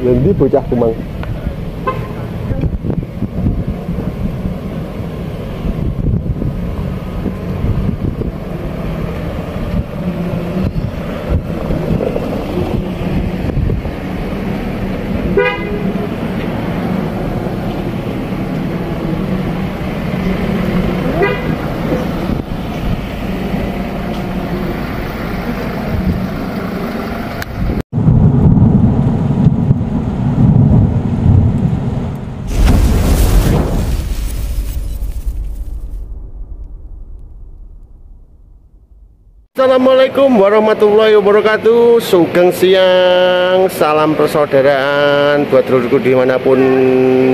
Nanti bocah kumang. Assalamualaikum warahmatullahi wabarakatuh. Sugeng siang, salam persaudaraan buat dulurku dimanapun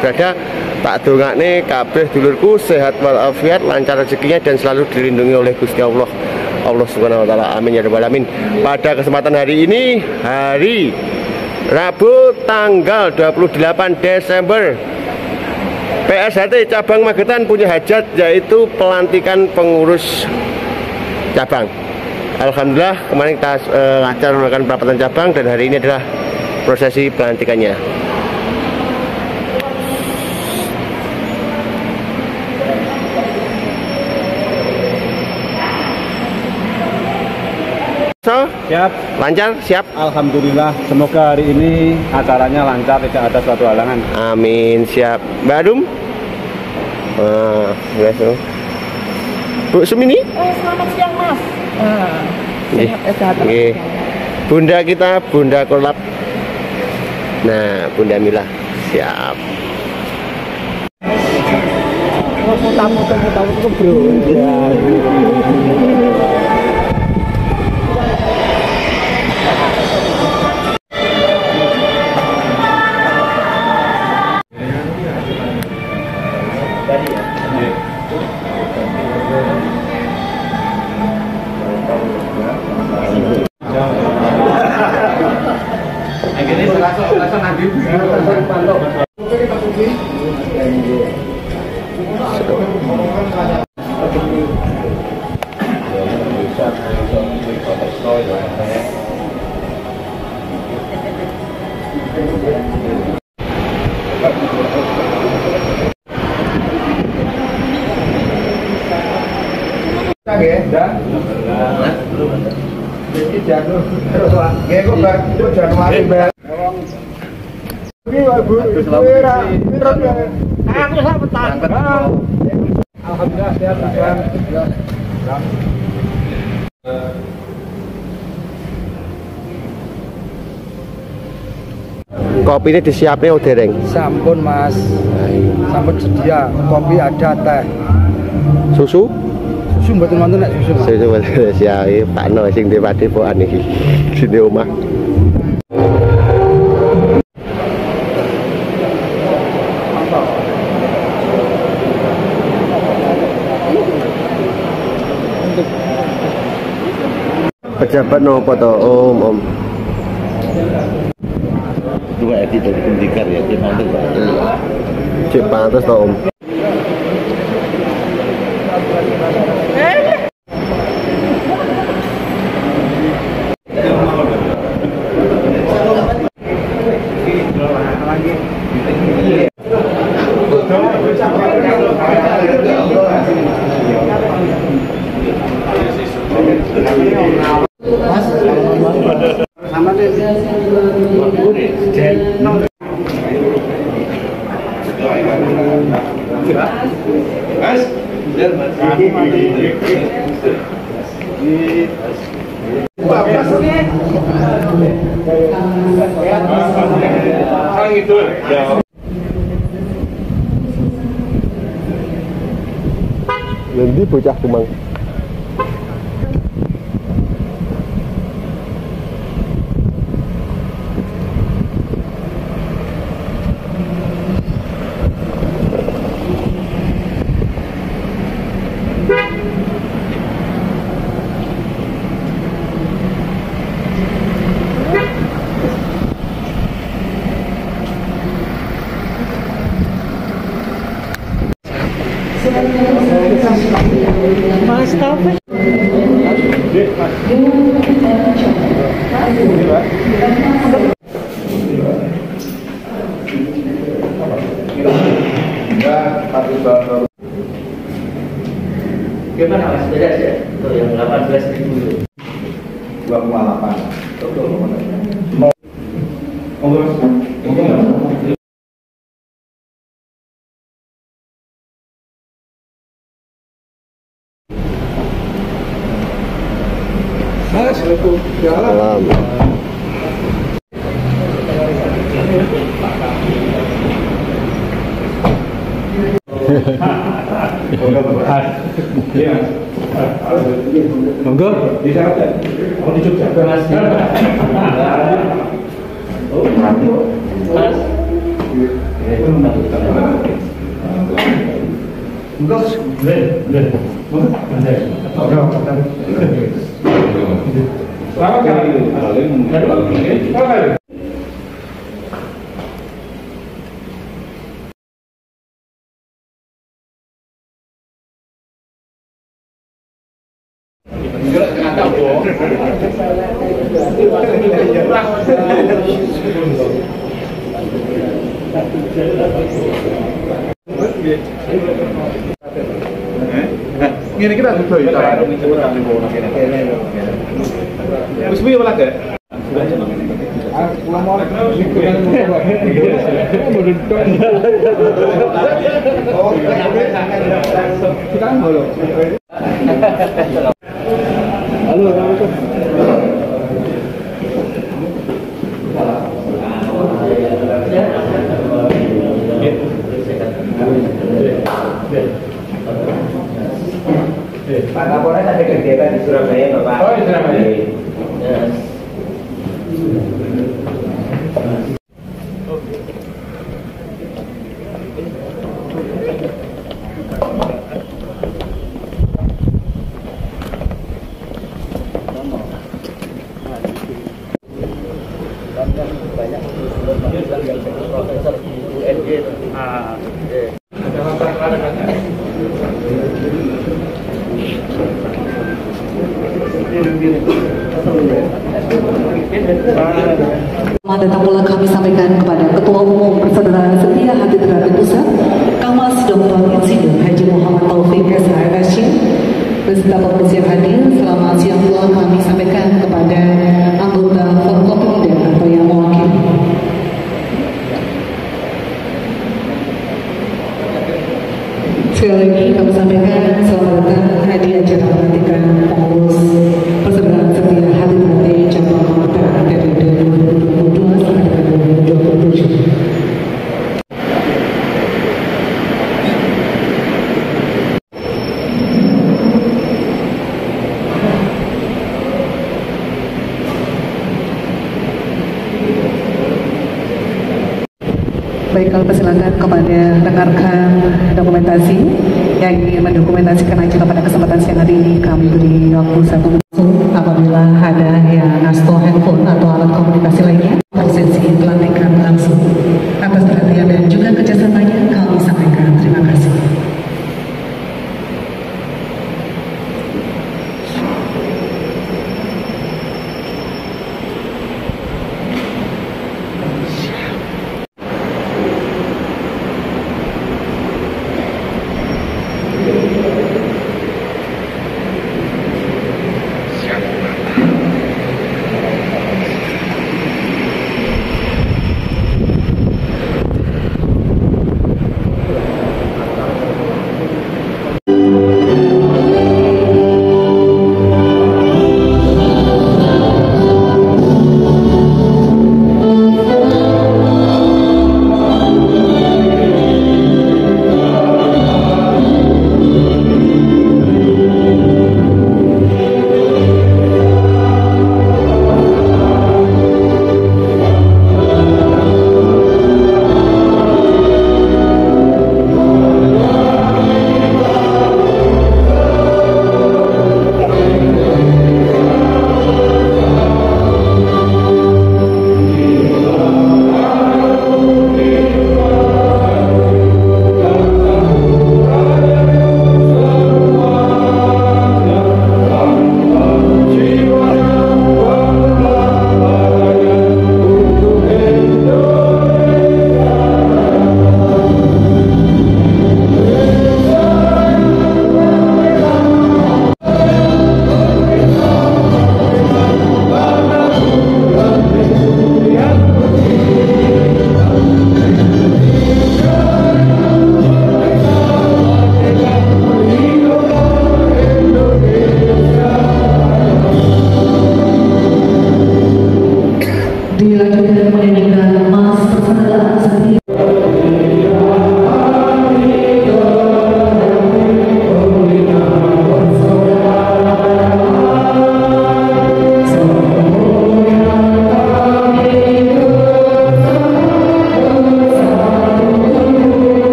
berada. Tak dongakne kabeh dulurku sehat walafiat, lancar rezekinya dan selalu dilindungi oleh Gusti Allah Subhanahu wa taala. Amin ya rabbal alamin. Pada kesempatan hari ini, hari Rabu tanggal 28 Desember, PSHT Cabang Magetan punya hajat, yaitu pelantikan pengurus cabang. Alhamdulillah kemarin kita lancar melakukan perapatan cabang dan hari ini adalah prosesi pelantikannya. So, siap, lancar, siap. Alhamdulillah, semoga hari ini acaranya lancar, tidak ada suatu halangan. Amin, siap. Mbak Adum, Bu Sumini. Selamat siang Mas. Bunda kita, Bunda Kolap. Nah, Bunda Mila, siap. Muter-muter bro. Alhamdulillah sehat. Kopi ini disiapnya udah dereng. Sampun Mas, sampun sedia. Kopi ada, teh, Susu? susu mboten wonten nek susu. Susu siap. Pak No sing di padepokan iki. Di omah. Pejabat nopo to Om? Dua edit dari pendidikan ya, dia mantul Pak. Cek pantas to Om. Nanti bocah kumang. Mas, mana mas? Beres ya? Tuh yang 18.000 itu. 2,8. Betul. Salam. Monggo. Di sana. Oh di Jogja. Mas. Ngene kita tuh itu. Wis piye malah gak? Pak Kapolres ada kegiatan di Surabaya, Bapak. Oh, di Surabaya. Yes. Profesor UNJ. Datang pula kami sampaikan kepada Ketua Umum Persaudaraan Setia Hati Terapi Pusat, Kamas Dr. Insinyur Haji Muhammad Taufik SHMSC, beserta pengurus yang hadir. Selamat siang pula kami sampaikan kepada anggota Forkopimda atau yang mewakili. Sekali lagi kami sampaikan selamat datang di acara pelantikan pengurus Persaudaraan Setia Hati Terapi Cabang Makassar periode 2022 sampai dengan 2027. Baik, kalau persilakan kepada rekan-rekan dokumentasi yang ingin mendokumentasikan acara pada kesempatan siang hari ini, kami beri waktu 1 menit. Apabila ada yang ngasto handphone atau alat komunikasi lainnya, prosesi pelantikan langsung. Atas perhatian dan juga kerjasamanya kami sampaikan terima kasih.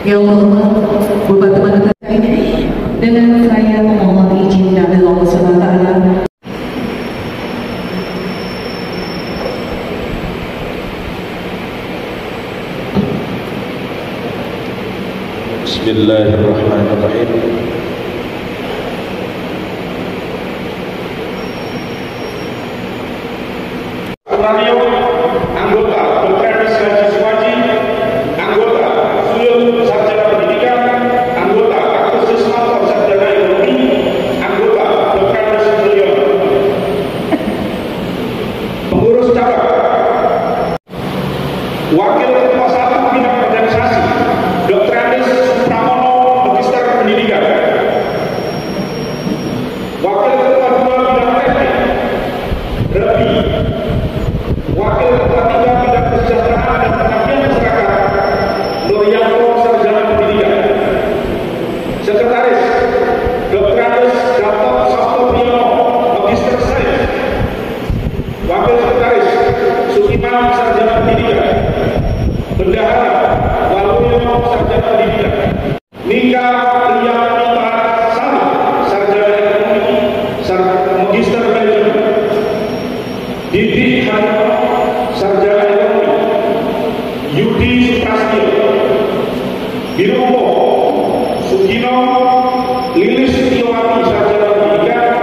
Yang terhormat Bapak teman-teman ini, dengan saya memohon izin dari Allah SWT. Bismillahirrahmanirrahim. Mario, anggota Berkadis Haji Suwaji, anggota Suyul Sarjana Pendidikan, anggota Aktus Sismanto Sarjana Ekonomi, anggota Berkadis Mulyono. Pengurus cabang, Wakil Ketua 1 Bidang Organisasi, Dr. Andis Pramono, Magister Pendidikan. Wakil Ketua 2 Bidang Teknik, Rebi. Wakil Ketua 3 Bidang Kesejahteraan dan Pengabdian Masyarakat, Nuryanto Sarjana Pendidikan. Sekretaris, Dr. Andes Gatot Sabtopriyono, Magister Sains. Wakil Sekretaris, Sukiman Sarjana Pendidikan. Bendahara, Waluyono Sarjana Pendidikan. Nika Priyanita Sari, Sarjana Ekonomi, Magister Manajemen. Didi Haryono, Sarjana Ekonomi. Yudi Suprastio, Biromo. Sugino Lilis Setiawati, Sarjana Pendidikan.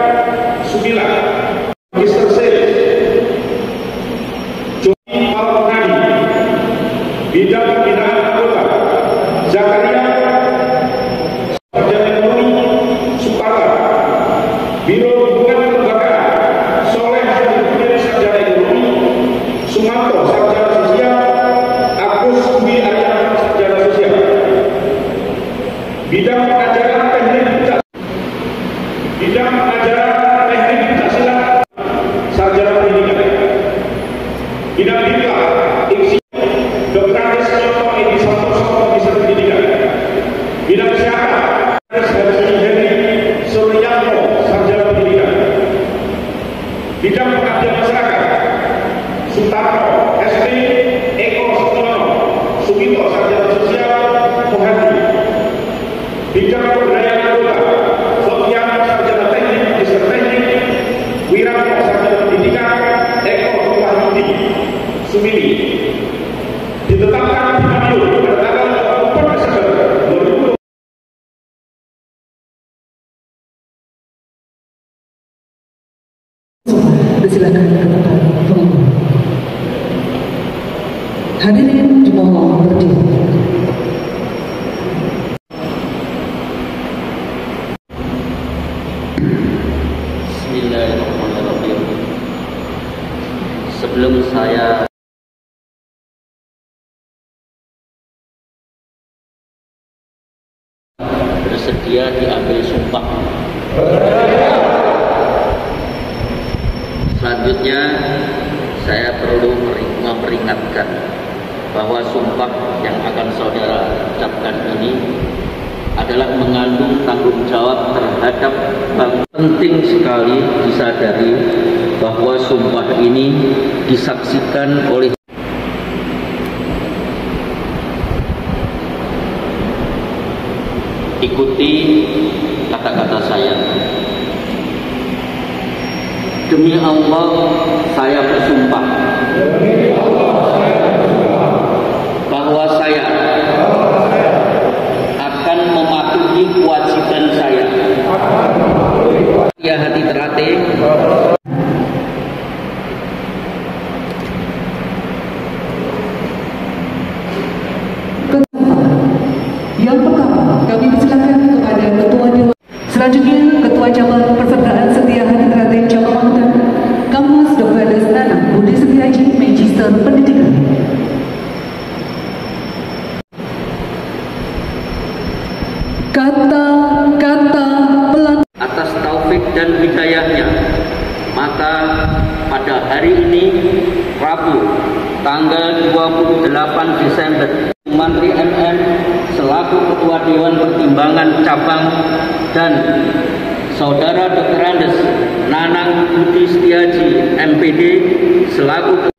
Sumila, Magister Sales. Joni Palmonadi, Bidang Pembinaan Anggota. Zakaria, Sarjana Ekonomi. Supara, Biro Hubungan Kelembagaan. Soleh Syarifudin, Sarjana Ekonomi. Sumanto, Sarjana Sosial. Agus Budi Ariana, Sarjana Sosial. Bidang Pengajaran Teknik Pencak. Bidang Pengajaran Teknik Pencaksilat, Sarjana Pendidikan. Bidang Diklat, Iksi, Dr. Andes Nyoto Edi Santoso, Magister Pendidikan. Bidang Kesehatan, Haji Heri Suryanto, Sarjana Pendidikan. Bidang Pengabdian Masyarakat, Sutarno, SD, Eko Sutyono, Sumito, Sarjana Sosial, Muhadi. Bidang Pemberdayaan Anggota, Sofian, Sarjana Teknik, Magister Teknik. Wiranto, Sarjana Pendidikan. Eko Wahyudi, Sumili. Ditetapkan Binario pada tanggal 24 Desember 2020. Silakan ke tempat pengunjung. Hadirin dimohon berdiri. Bismillahirrahmanirrahim. Sebelum saya bersedia diambil sumpah. Selanjutnya saya perlu memperingatkan bahwa sumpah yang akan saudara ucapkan ini adalah mengandung tanggung jawab terhadap bangsa. Penting sekali disadari bahwa sumpah ini disaksikan oleh ikuti kata-kata saya. Demi Allah, saya bersumpah bahwa saya akan mematuhi kewajiban saya. Ya hati terlatih. Yang pertama, kami persilakan kepada Ketua Dewan. Selanjutnya, Ketua Cabang Persaudaraan Setia Hati Teratin Cabang Magetan, Kamus Dr. Andes Nanang Budi Setiaji, Magister Pendidikan. Kata-kata pelan atas taufik dan hidayahnya, maka pada hari ini Rabu tanggal 28 Desember Mantri MN selaku Ketua Dewan Pertimbangan Cabang dan Saudara Dr. Andes Nanang Budi Setiaji MPD selaku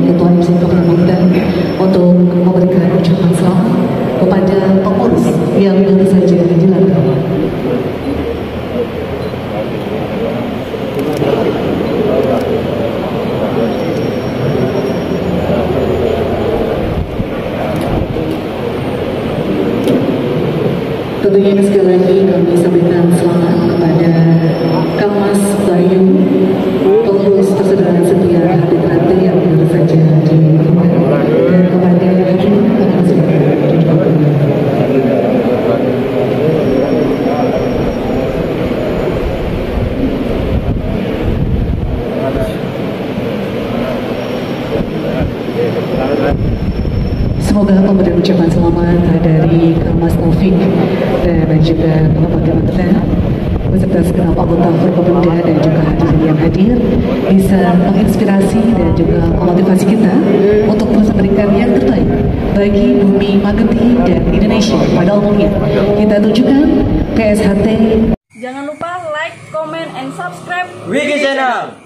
Ketua MC Pemerintah untuk memberikan ucapan selamat kepada pengurus yang baru saja dilantik. Tentunya sekali lagi kami sampaikan selamat kepada Kang Mas Bayu, pengurus persaudaraan setia hati terakhir yang baru saja diumumkan, dan kepada hadirin para saudara dan juga semoga pemberian ucapan selamat dari Kang Mas Taufik dan juga teman-teman beserta segenap anggota Forkopimda dan juga hadirin yang hadir bisa menginspirasi dan juga memotivasi kita untuk terus memberikan yang terbaik bagi bumi Mageti dan Indonesia pada umumnya. Kita tunjukkan PSHT. Jangan lupa like, comment, and subscribe Wiki Channel.